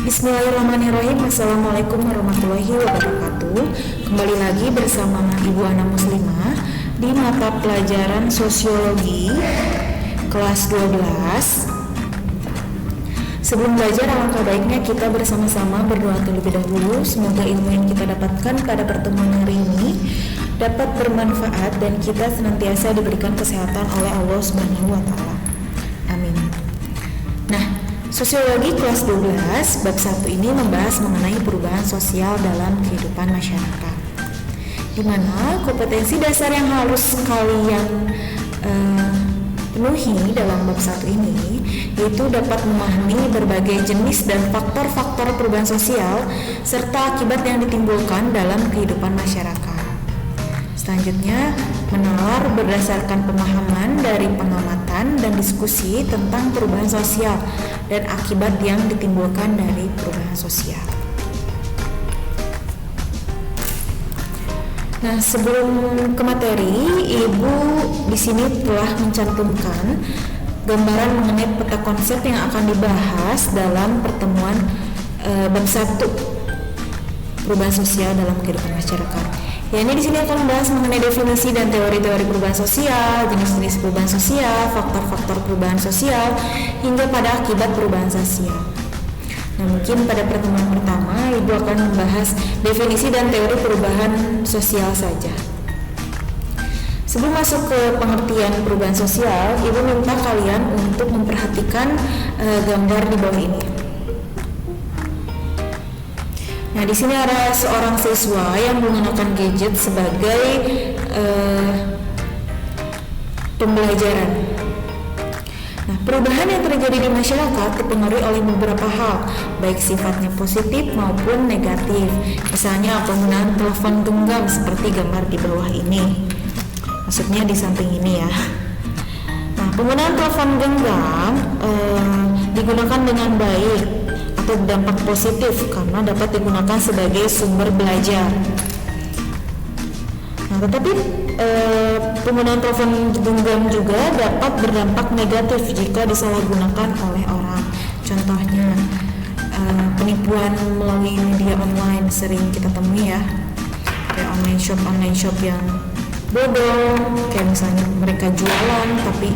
Bismillahirrahmanirrahim. Assalamualaikum warahmatullahi wabarakatuh. Kembali lagi bersama Ibu Ana Muslimah di mata pelajaran Sosiologi kelas 12. Sebelum belajar, alangkah baiknya kita bersama-sama berdoa terlebih dahulu. Semoga ilmu yang kita dapatkan pada pertemuan hari ini dapat bermanfaat dan kita senantiasa diberikan kesehatan oleh Allah Subhanahu wa Ta'ala. Amin. Nah, Sosiologi kelas 12 bab 1 ini membahas mengenai perubahan sosial dalam kehidupan masyarakat, di mana kompetensi dasar yang harus kalian penuhi dalam bab 1 ini yaitu dapat memahami berbagai jenis dan faktor-faktor perubahan sosial serta akibat yang ditimbulkan dalam kehidupan masyarakat. Selanjutnya, menalar berdasarkan pemahaman dari pengamatan dan diskusi tentang perubahan sosial dan akibat yang ditimbulkan dari perubahan sosial. Nah, sebelum ke materi, Ibu di sini telah mencantumkan gambaran mengenai peta konsep yang akan dibahas dalam pertemuan bab 1 perubahan sosial dalam kehidupan masyarakat. Ya, ini di sini akan membahas mengenai definisi dan teori-teori perubahan sosial, jenis-jenis perubahan sosial, faktor-faktor perubahan sosial, hingga pada akibat perubahan sosial. Nah, mungkin pada pertemuan pertama Ibu akan membahas definisi dan teori perubahan sosial saja. Sebelum masuk ke pengertian perubahan sosial, Ibu minta kalian untuk memperhatikan gambar di bawah ini. Nah, di sini ada seorang siswa yang menggunakan gadget sebagai pembelajaran. Nah, perubahan yang terjadi di masyarakat dipengaruhi oleh beberapa hal, baik sifatnya positif maupun negatif. Misalnya penggunaan telepon genggam seperti gambar di bawah ini. Maksudnya di samping ini ya. Nah, penggunaan telepon genggam digunakan dengan baik atau dampak positif karena dapat digunakan sebagai sumber belajar. Nah, tetapi penggunaan telepon genggam juga dapat berdampak negatif jika disalahgunakan oleh orang. Contohnya penipuan melalui media online sering kita temui ya, kayak online shop yang bodong, kayak misalnya mereka jualan tapi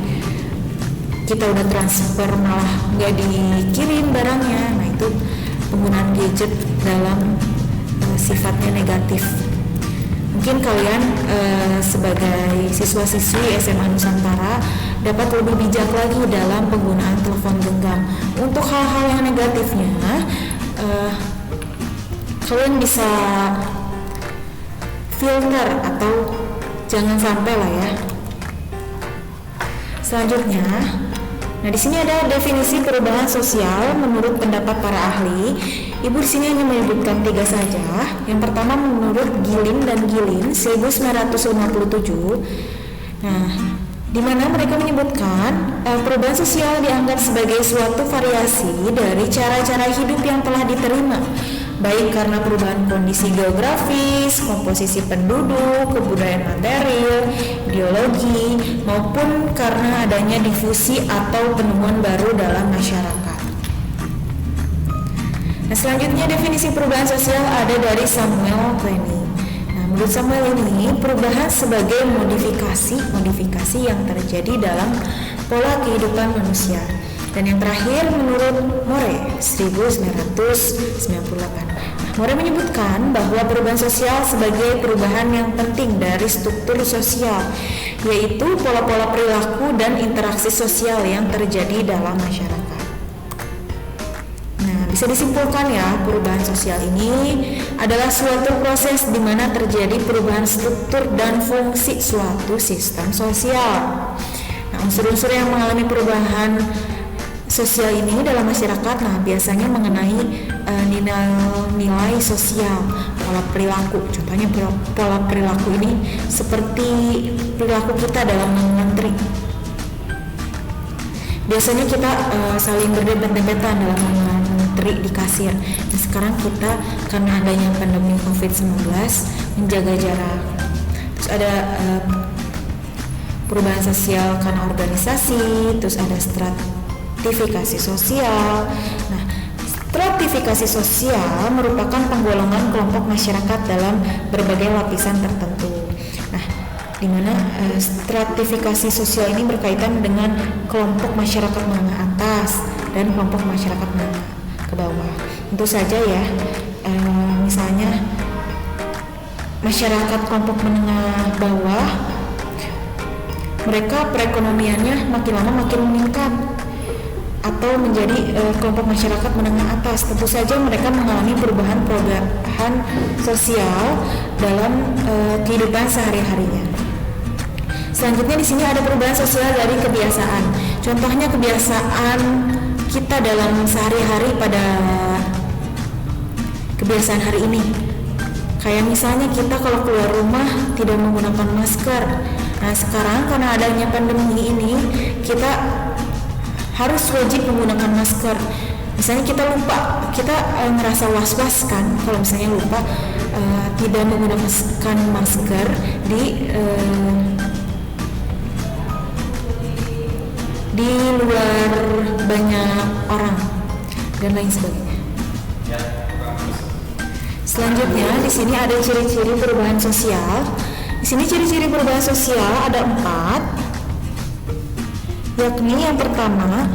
kita udah transfer malah nggak dikirim barangnya. Nah, itu penggunaan gadget dalam sifatnya negatif. Mungkin kalian sebagai siswa-siswi SMA Nusantara dapat lebih bijak lagi dalam penggunaan telepon genggam. Untuk hal-hal yang negatifnya, kalian bisa filter atau jangan sampai lah ya. Selanjutnya, nah di sini ada definisi perubahan sosial menurut pendapat para ahli. Ibu di sini hanya menyebutkan 3 saja. Yang pertama menurut Gilin dan Gilin 1957. Nah, di mana mereka menyebutkan perubahan sosial dianggap sebagai suatu variasi dari cara-cara hidup yang telah diterima, baik karena perubahan kondisi geografis, komposisi penduduk, kebudayaan material, ideologi, maupun karena adanya difusi atau penemuan baru dalam masyarakat. Nah, selanjutnya definisi perubahan sosial ada dari Samuel Klein. Nah, menurut Samuel ini perubahan sebagai modifikasi yang terjadi dalam pola kehidupan manusia. Dan yang terakhir menurut More 1998. More menyebutkan bahwa perubahan sosial sebagai perubahan yang penting dari struktur sosial, yaitu pola-pola perilaku dan interaksi sosial yang terjadi dalam masyarakat. Nah, bisa disimpulkan ya, perubahan sosial ini adalah suatu proses di mana terjadi perubahan struktur dan fungsi suatu sistem sosial. Nah, unsur-unsur yang mengalami perubahan sosial ini dalam masyarakat, nah biasanya mengenai nilai sosial, pola perilaku. Contohnya pola perilaku ini seperti perilaku kita dalam mengantri. Biasanya kita saling berdempet-dempetan dalam mengantri di kasir. Nah, sekarang kita karena adanya pandemi COVID-19 menjaga jarak. Terus ada perubahan sosial karena organisasi, terus ada stratifikasi sosial. Nah, Stratifikasi sosial merupakan penggolongan kelompok masyarakat dalam berbagai lapisan tertentu. Nah, di mana stratifikasi sosial ini berkaitan dengan kelompok masyarakat menengah atas dan kelompok masyarakat menengah ke bawah. Tentu saja ya, misalnya masyarakat kelompok menengah bawah, mereka perekonomiannya makin lama makin meningkat, atau menjadi kelompok masyarakat menengah atas, tentu saja mereka mengalami perubahan sosial dalam kehidupan sehari-harinya. Selanjutnya di sini ada perubahan sosial dari kebiasaan. Contohnya kebiasaan kita dalam sehari-hari pada kebiasaan hari ini. Kayak misalnya kita kalau keluar rumah tidak menggunakan masker. Nah, sekarang karena adanya pandemi ini, kita harus wajib menggunakan masker. Misalnya kita lupa, kita ngerasa was-was kan kalau misalnya lupa tidak menggunakan masker di luar banyak orang dan lain sebagainya. Selanjutnya di sini ada ciri-ciri perubahan sosial. Di sini ciri-ciri perubahan sosial ada 4. Yakni yang pertama,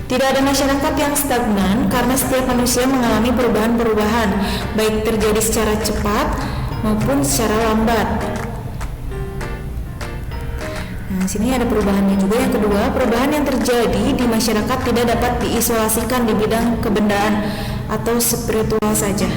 tidak ada masyarakat yang stagnan karena setiap manusia mengalami perubahan-perubahan, baik terjadi secara cepat maupun secara lambat. Nah, sini ada perubahannya juga. Yang kedua, perubahan yang terjadi di masyarakat tidak dapat diisolasikan di bidang kebendaan atau spiritual saja.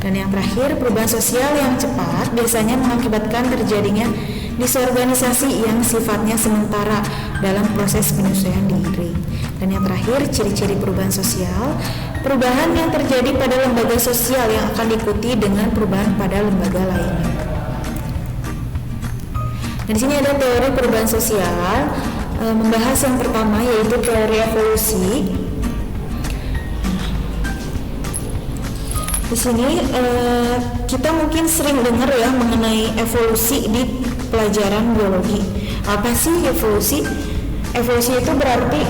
Dan yang terakhir, perubahan sosial yang cepat biasanya mengakibatkan terjadinya disorganisasi yang sifatnya sementara dalam proses penyesuaian diri. Dan yang terakhir, ciri-ciri perubahan sosial, perubahan yang terjadi pada lembaga sosial yang akan diikuti dengan perubahan pada lembaga lainnya. Dan di sini ada teori perubahan sosial, membahas yang pertama yaitu teori evolusi. Di sini kita mungkin sering dengar ya mengenai evolusi di pelajaran biologi. Apa sih evolusi? Evolusi itu berarti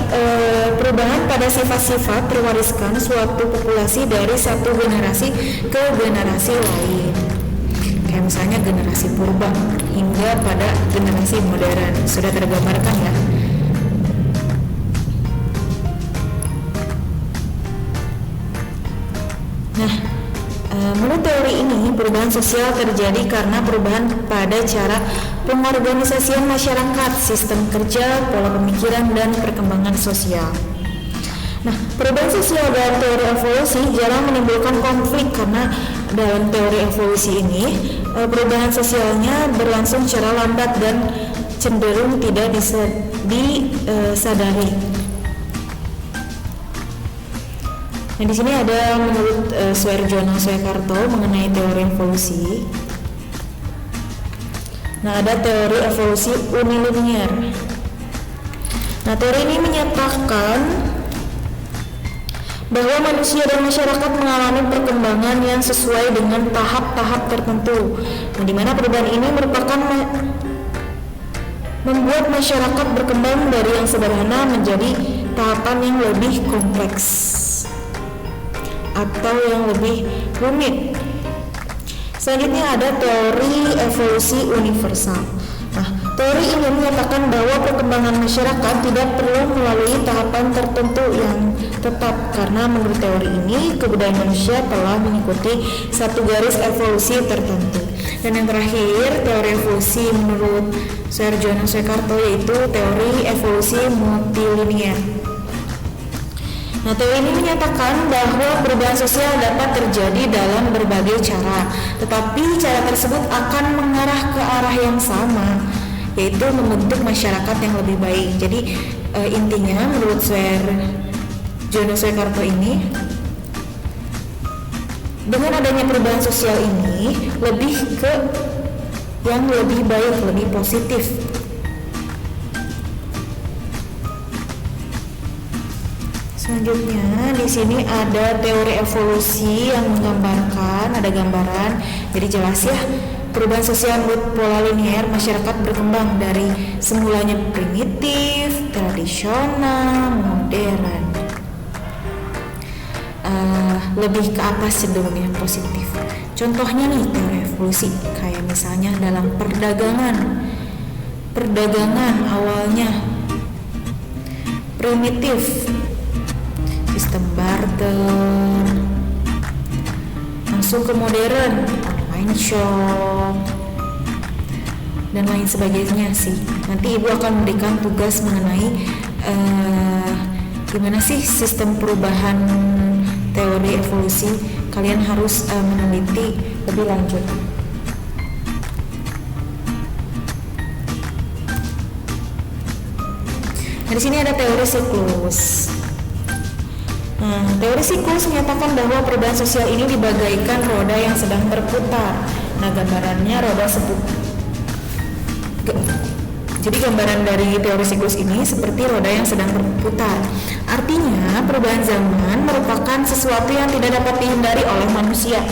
perubahan pada sifat-sifat terwariskan suatu populasi dari satu generasi ke generasi lain. Kayak misalnya generasi purba hingga pada generasi modern. Sudah tergambarkan ya. Nah, menurut teori ini, perubahan sosial terjadi karena perubahan pada cara pengorganisasian masyarakat, sistem kerja, pola pemikiran, dan perkembangan sosial. Nah, perubahan sosial dalam teori evolusi jarang menimbulkan konflik karena dalam teori evolusi ini, perubahan sosialnya berlangsung secara lambat dan cenderung tidak disadari. Nah, di sini ada menurut Suharjono Soekarto mengenai teori evolusi. Nah, ada teori evolusi unilinear. Nah, teori ini menyatakan bahwa manusia dan masyarakat mengalami perkembangan yang sesuai dengan tahap-tahap tertentu. Nah, di mana perubahan ini merupakan membuat masyarakat berkembang dari yang sederhana menjadi tahapan yang lebih kompleks atau yang lebih rumit. Selanjutnya ada teori evolusi universal. Nah, teori ini menyatakan bahwa perkembangan masyarakat tidak perlu melalui tahapan tertentu yang tetap karena menurut teori ini kebudayaan manusia telah mengikuti satu garis evolusi tertentu. Dan yang terakhir, teori evolusi menurut Suharjono Soekarto yaitu teori evolusi multilinear. Nah, teori ini menyatakan bahwa perubahan sosial dapat terjadi dalam berbagai cara, tetapi cara tersebut akan mengarah ke arah yang sama, yaitu membentuk masyarakat yang lebih baik. Jadi intinya menurut Suharjono Soekarto ini, dengan adanya perubahan sosial ini lebih ke yang lebih baik, lebih positif. Selanjutnya di sini ada teori evolusi yang menggambarkan, ada gambaran, jadi jelas ya. Perubahan sosial menurut pola linear, masyarakat berkembang dari semulanya primitif, tradisional, modern. lebih ke apa cenderung yang positif. Contohnya nih teori evolusi, kayak misalnya dalam perdagangan awalnya primitif, sistem barter, langsung ke modern, online shop, dan lain sebagainya sih. Nanti ibu akan memberikan tugas mengenai gimana sih sistem perubahan teori evolusi. Kalian harus meneliti lebih lanjut. Nah, di sini ada teori siklus. Nah, teori siklus menyatakan bahwa perubahan sosial ini dibagaikan roda yang sedang berputar. Nah, gambarannya roda Jadi gambaran dari teori siklus ini seperti roda yang sedang berputar. Artinya perubahan zaman merupakan sesuatu yang tidak dapat dihindari oleh manusia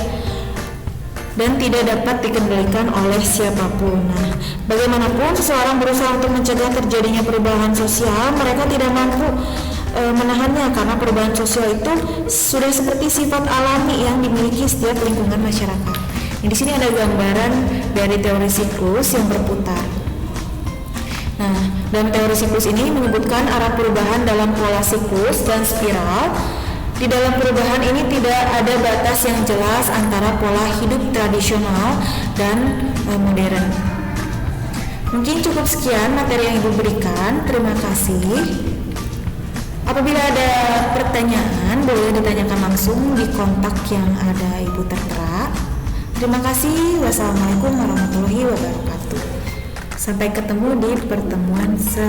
dan tidak dapat dikendalikan oleh siapapun. Nah, bagaimanapun seseorang berusaha untuk mencegah terjadinya perubahan sosial, mereka tidak mampu menahannya karena perubahan sosial itu sudah seperti sifat alami yang dimiliki setiap lingkungan masyarakat. Nah, di sini ada gambaran dari teori siklus yang berputar. Nah, dalam teori siklus ini menyebutkan arah perubahan dalam pola siklus dan spiral. Di dalam perubahan ini tidak ada batas yang jelas antara pola hidup tradisional dan modern. Mungkin cukup sekian materi yang Ibu berikan. Terima kasih. Apabila ada pertanyaan, boleh ditanyakan langsung di kontak yang ada Ibu tertera. Terima kasih. Wassalamualaikum warahmatullahi wabarakatuh. Sampai ketemu di pertemuan selanjutnya.